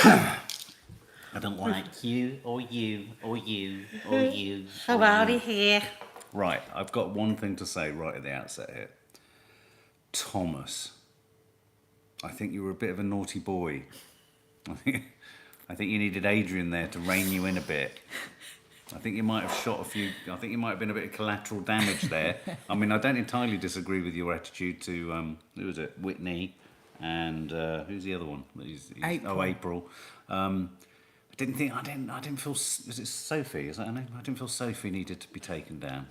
I don't like you or you or you or you. So out of here. Right, I've got one thing to say right at the outset here. Thomas, I think you were a bit of a naughty boy. I think you needed Adrian there to rein you in a bit. I think you might have shot a few. I think you might have been a bit of collateral damage there. I mean, I don't entirely disagree with your attitude to who was it, Whitney, and who's the other one? April. Oh, April. I didn't feel. Was it Sophie? Is that her name? I didn't feel Sophie needed to be taken down.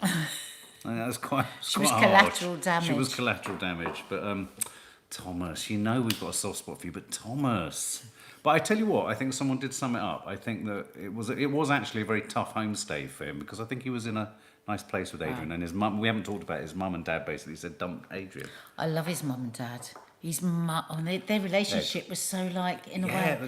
That was quite. She was harsh. collateral damage. She was collateral damage, but Thomas, you know we've got a soft spot for you, but Thomas. But I tell you what, I think someone did sum it up. I think that it was actually a very tough homestay for him because I think he was in a nice place with Adrian and his mum. We haven't talked about his mum and dad. Basically said dump Adrian. I love his mum and dad. His mum, their relationship was so like, in a way,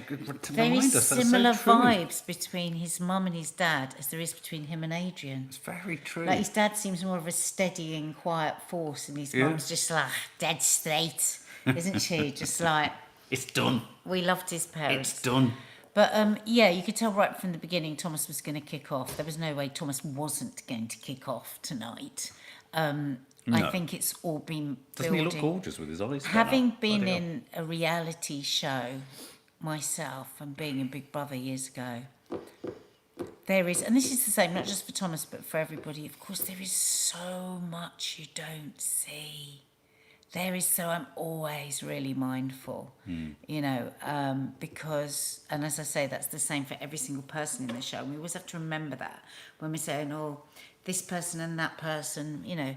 very similar vibes between his mum and his dad as there is between him and Adrian. It's very true. Like his dad seems more of a steadying, quiet force, and his mum's just like dead straight, isn't she? Just like it's done. We loved his parents. It's done. But yeah, you could tell right from the beginning Thomas was going to kick off. There was no way Thomas wasn't going to kick off tonight. No. I think it's all been building. Doesn't he look gorgeous with his eyes? Having been in a reality show myself and being in Big Brother years ago, there is, and this is the same, not just for Thomas, but for everybody, of course, there is so much you don't see. I'm always really mindful, you know, because, and as I say, that's the same for every single person in the show. We always have to remember that when we're saying, oh, this person and that person, you know.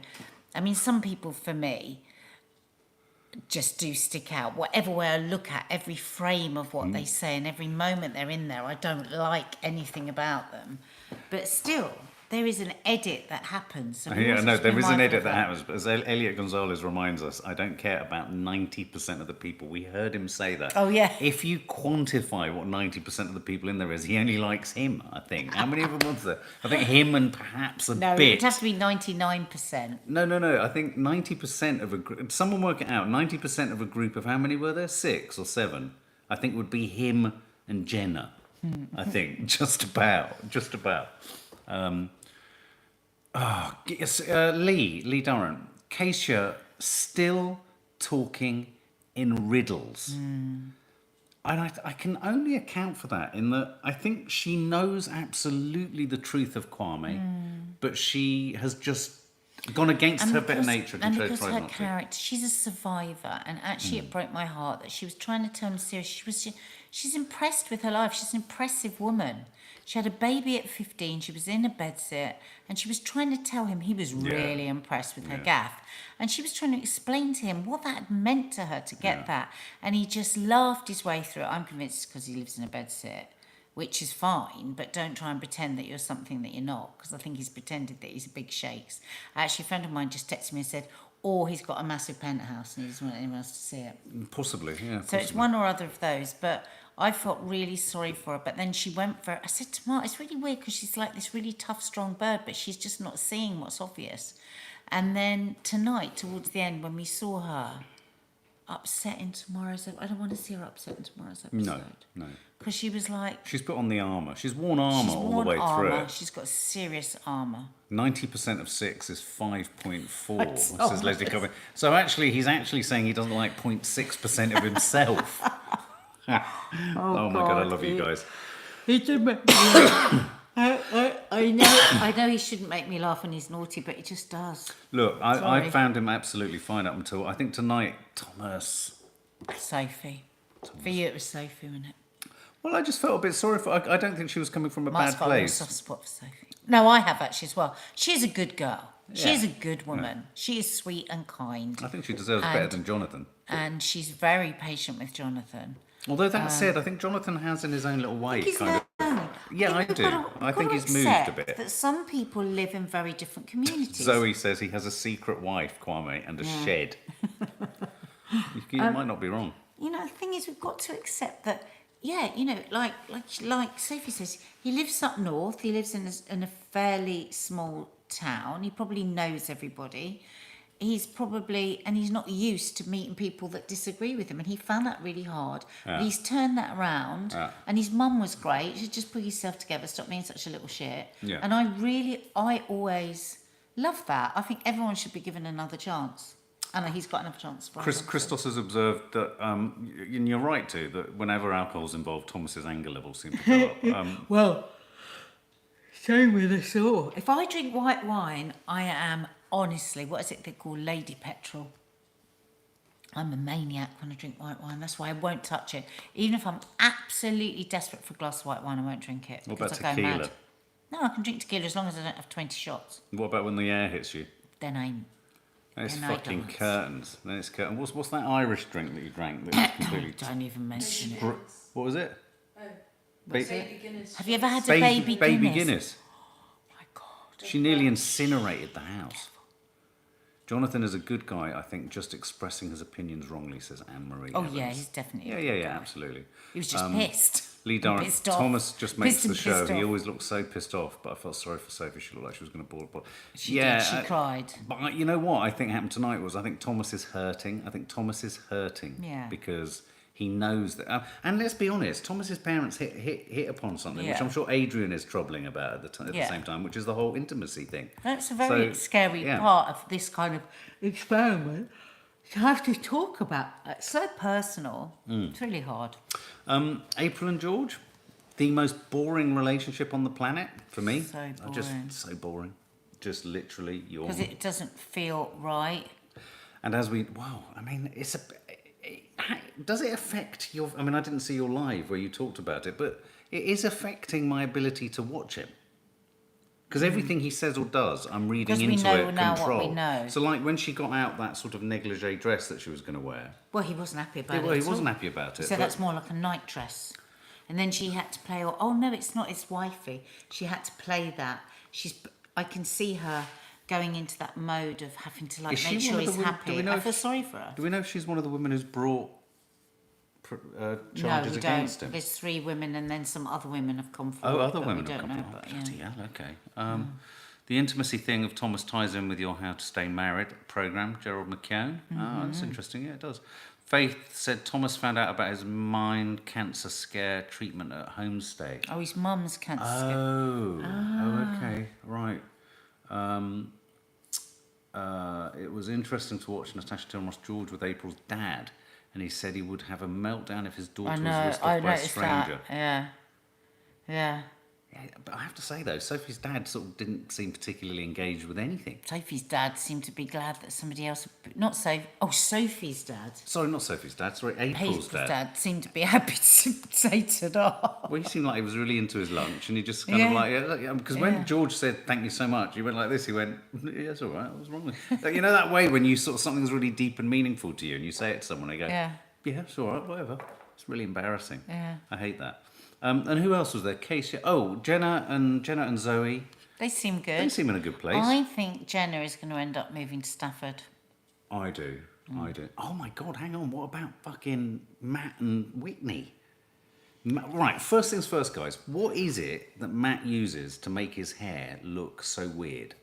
I mean, some people, for me, just do stick out. Whatever way I look at every frame of what they say and every moment they're in there, I don't like anything about them. But still, there is an edit that happens. So there is an edit that happens. But as Elliot Gonzalez reminds us, I don't care about 90% of the people. We heard him say that. Oh, yeah. If you quantify what 90% of the people in there is, he only likes him, I think. How many of them was there? I think him and perhaps a bit. No, it has to be 99%. No. I think 90% of a group... Someone work it out. 90% of a group of how many were there? 6 or 7. I think would be him and Jenna. I think. Just about. Lee Durrant, Keisha still talking in riddles. And I can only account for that in that I think she knows absolutely the truth of Kwame, but she has just gone against her better nature. And because her character, she's a survivor, and actually it broke my heart that she was trying to tell him seriously. She's impressed with her life. She's an impressive woman. She had a baby at 15, she was in a bedsit, and she was trying to tell him he was really impressed with her gaff. And she was trying to explain to him what that meant to her to get that. And he just laughed his way through it. I'm convinced it's because he lives in a bedsit, which is fine, but don't try and pretend that you're something that you're not, because I think he's pretended that he's a big shakes. Actually, a friend of mine just texted me and said, or he's got a massive penthouse and he doesn't want anyone else to see it. Possibly, yeah. So it's one or other of those, but... I felt really sorry for her, but then she went for it. I said to Mark, it's really weird because she's like this really tough, strong bird, but she's just not seeing what's obvious. And then tonight, towards the end, when we saw her upset in tomorrow's episode, I don't want to see her upset in tomorrow's episode. No. Because she was like... She's put on the armour. She's worn armour all the way through it. She's got serious armour. 90% of 6 is 5.4, says Leslie Corbin. So actually, he's actually saying he doesn't like 0.6% of himself. Oh my God, I love you guys. He did make me laugh. I know he shouldn't make me laugh when he's naughty, but he just does. Look, I found him absolutely fine up until, I think tonight, Thomas. Sophie. For you it was Sophie, wasn't it? Well, I just felt a bit sorry for her. I don't think she was coming from a bad place. Got a soft spot for Sophie. No, I have actually as well. She's a good girl. She is a good woman. Yeah. She is sweet and kind. I think she deserves better than Jonathan. And she's very patient with Jonathan. Although that said, I think Jonathan has in his own little way kind of. Yeah, I do. I think he's moved a bit. That some people live in very different communities. Zoe says he has a secret wife, Kwame, and a shed. You might not be wrong. You know, the thing is, we've got to accept that. Yeah, you know, like Sophie says, he lives up north. He lives in a fairly small town. He probably knows everybody. he's probably, and he's not used to meeting people that disagree with him, and he found that really hard. Yeah. But he's turned that around, Yeah. and his mum was great. You should just put yourself together, stop being such a little shit. Yeah. And I always love that. I think everyone should be given another chance. And he's got another chance. Christos has observed that, and you're right too, that whenever alcohol's involved, Thomas's anger levels seem to go up. Well, same with us all. If I drink white wine, I am honestly, what is it they call Lady Petrol? I'm a maniac when I drink white wine. That's why I won't touch it. Even if I'm absolutely desperate for a glass of white wine, I won't drink it. What about because I go tequila? mad. No, I can drink tequila as long as I don't have 20 shots. What about when the air hits you? Then I'm... It's Then I fucking dance. curtains. Then it's curtain. What's that Irish drink that you drank that was completely... Don't even mention it. What was it? What's Ba- it? Guinness. Have you ever had a baby Guinness? Oh My God. She nearly incinerated the house. Jonathan is a good guy, I think, just expressing his opinions wrongly, says Anne-Marie Oh, Evans. yeah, he's definitely... a Yeah, good guy. absolutely. He was just pissed. Lee Durrant, Pissed off. Thomas just makes Pissed the and show. pissed He off. always looked so pissed off, but I felt sorry for Sophie. She looked like she was going to ball. She did, she cried. But you know what I think happened tonight was I think Thomas is hurting. Yeah. Because he knows that. And let's be honest, Thomas's parents hit upon something, which Yeah. I'm sure Adrian is troubling about at the Yeah. same time, which is the whole intimacy thing. That's a very So, scary yeah. part of this kind of experiment. To have to talk about it's so personal. It's really hard. April and George, the most boring relationship on the planet for me. So Just boring. so boring. Just literally your. Because it doesn't feel right. And as we, I mean, does it affect your? I mean, I didn't see your live where you talked about it, but it is affecting my ability to watch him. Because everything he says or does, I'm reading Because we into know it. now what Control. we know. So, like when she got out that sort of negligee dress that she was going to wear, Well, he wasn't happy about it. well, he at all. wasn't happy about it. So but- that's more like a night dress. And then she had to play, oh no, it's not, it's wifey. She had to play that. I can see her going into that mode of having to like Is she make sure one of the he's women- do happy. we know I if feel sorry for her. Do we know if she's one of the women who's brought No, charges we against don't. him? There's 3 women and then some other women have come forward. Oh, other but women we have don't come know, forward. but, Bloody yeah. hell, okay. The intimacy thing of Thomas ties in with your How to Stay Married programme, Gerald McKeown. Oh, that's interesting. Yeah, it does. Faith said Thomas found out about his mind cancer scare treatment at homestay. Oh, his mum's cancer. Okay, right. It was interesting to watch Natasha Tilmos George with April's dad, and he said he would have a meltdown if his daughter was whisked I off by a noticed stranger. that. Yeah. Yeah, but I have to say though, Sophie's dad sort of didn't seem particularly engaged with anything. Sophie's dad seemed to be glad that somebody else, Sophie's dad. Sorry, not Sophie's dad. Sorry, April's dad. Seemed to be happy to take it off. Well, he seemed like he was really into his lunch, and he just kind of like, because when George said thank you so much, he went like this. He went, yeah, it's all right. What's wrong with you? Like, you know that way when you sort of something's really deep and meaningful to you, and you say it to someone, they go, yeah, it's all right, whatever. It's really embarrassing. Yeah. I hate that. And who else was there? Casey. Oh, Jenna and Zoe. They seem good. They seem in a good place. I think Jenna is going to end up moving to Stafford. I do. Oh my God, hang on. What about fucking Matt and Whitney? Right, first things first, guys. What is it that Matt uses to make his hair look so weird?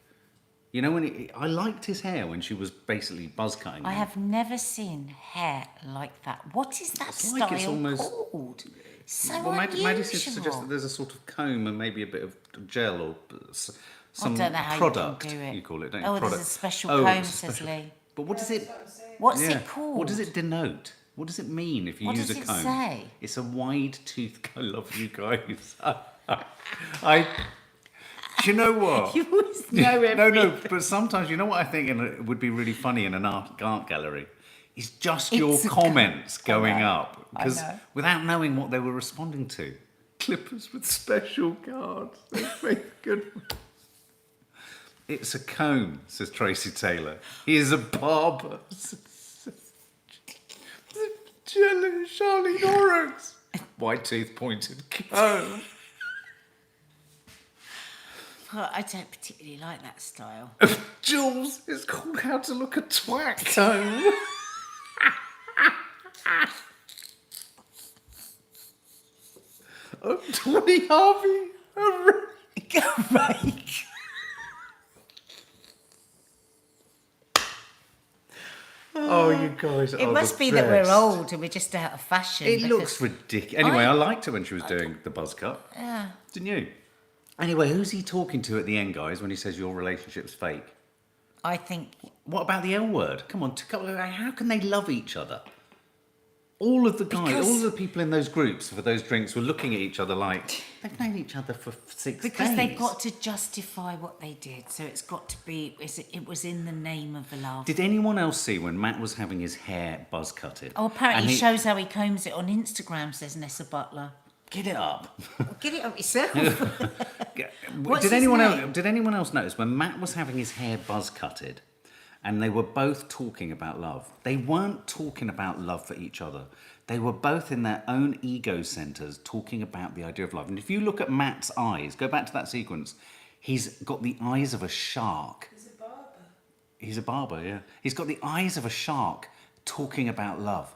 You know, I liked his hair when she was basically buzz cutting. I him. have never seen hair like that. What is that It's style like it's almost- called? So Well, Maddie unusual. suggests that there's a sort of comb and maybe a bit of gel or some I don't know how product. you can do it. You call it, don't you? Oh, Product. there's a special Oh, comb, it's a says special- Lee. But what does it? What's Yeah. it called? What does it denote? What does it mean if you What use does a it comb? say? It's a wide tooth. I love you guys. Do you know what? You always know everything. No, but sometimes you know what I think it would be really funny in an art gallery is just your It's a comments going know. up because know. without knowing what they were responding to. Clippers with special cards. They make good. It's a comb, says Tracy Taylor. He is a barber. Charlie Norris. White tooth pointed comb. Well, I don't particularly like that style. Jules, it's called How to Look a Twat comb. Twenty Harvey. Rake. you guys It must be that we're old and we're just out of fashion. It looks ridiculous. Anyway, I liked it when she was doing the buzz cut. Yeah. Didn't you? Anyway, who's he talking to at the end, guys, when he says your relationship's fake? I think. What about the L word? Come on, how can they love each other? All of the guys, all of the people in those groups for those drinks were looking at each other like they've known each other for 6 days. Because they've got to justify what they did, so it's got to be. It was in the name of the love. Did anyone else see when Matt was having his hair buzz cutted? Oh, apparently he shows how he combs it on Instagram. Says Nessa Butler. Get it up. Get it up yourself. Did anyone else notice when Matt was having his hair buzz cutted? And they were both talking about love. They weren't talking about love for each other. They were both in their own ego centres talking about the idea of love. And if you look at Matt's eyes, go back to that sequence, he's got the eyes of a shark. He's a barber. He's a barber, yeah. He's got the eyes of a shark talking about love,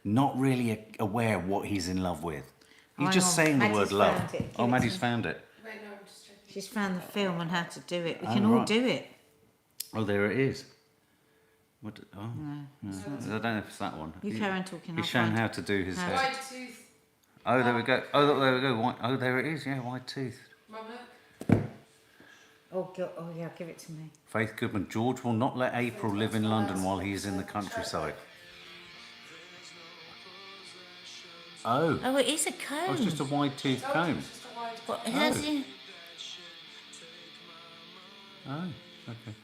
not really aware of what he's in love with. He's just saying the word love. Oh, Maddie's found it. Wait, no, I'm just checking. She's found the film on how to do it. We can all do it. Oh, there it is. What? Oh, no. I don't know if it's that one. You carry on talking. He's shown how to do his hair. White tooth. Oh, there we go. Oh, look, there we go. White. Oh, there it is. Yeah, white tooth. Mum, look. Oh, yeah, give it to me. Faith Goodman. George will not let April live in London while he is in the countryside. Oh. Oh, it is a comb. Oh, it's just a wide tooth comb. Just a white. What, has he? Oh, okay.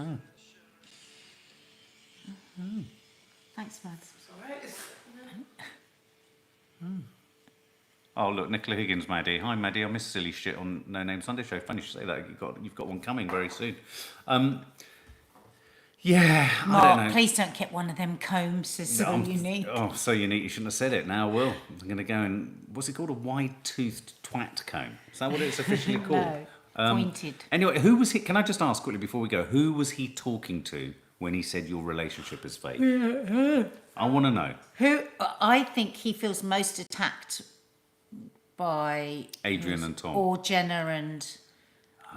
Oh. Thanks, Mads. It's alright. Oh, look, Nicola Higgins, Maddie. Hi, Maddie. I missed silly shit on No Name Sunday Show. Funny you should say that. You've got one coming very soon. Yeah, Mark, I don't know. please don't get one of them combs. It's so unique. Oh, so unique. You shouldn't have said it. Now I will. I'm going to go and... What's it called? A wide-toothed twat comb. Is that what it's officially called? No, pointed. Anyway, who was he... Can I just ask quickly before we go, who was he talking to when he said your relationship is fake? I want to know. Who? I think he feels most attacked by... Adrian and Tom. Or Jenna and...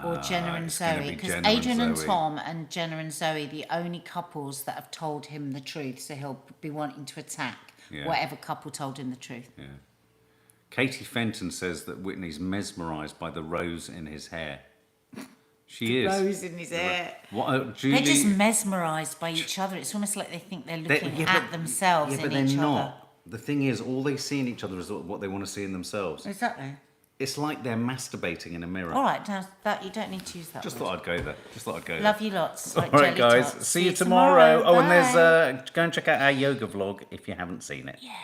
Or Jenna and it's gonna Zoe, be because Jenna and Adrian and Zoe. Tom and Jenna and Zoe, the only couples that have told him the truth, so he'll be wanting to attack whatever couple told him the truth. Yeah. Katie Fenton says that Whitney's mesmerised by the rose in his hair. She is. Rose in his hair. What, Julie... They're just mesmerised by each other. It's almost like they think they're looking at themselves but in they're each not. other. The thing is, all they see in each other is what they want to see in themselves. Exactly. It's like they're masturbating in a mirror. All right, now that you don't need to use that. Just word. thought I'd go there. Just thought I'd go there. Love you lots. All Like right, jelly guys. tots. See you tomorrow. Bye. Oh, and there's go and check out our yoga vlog if you haven't seen it. Yeah.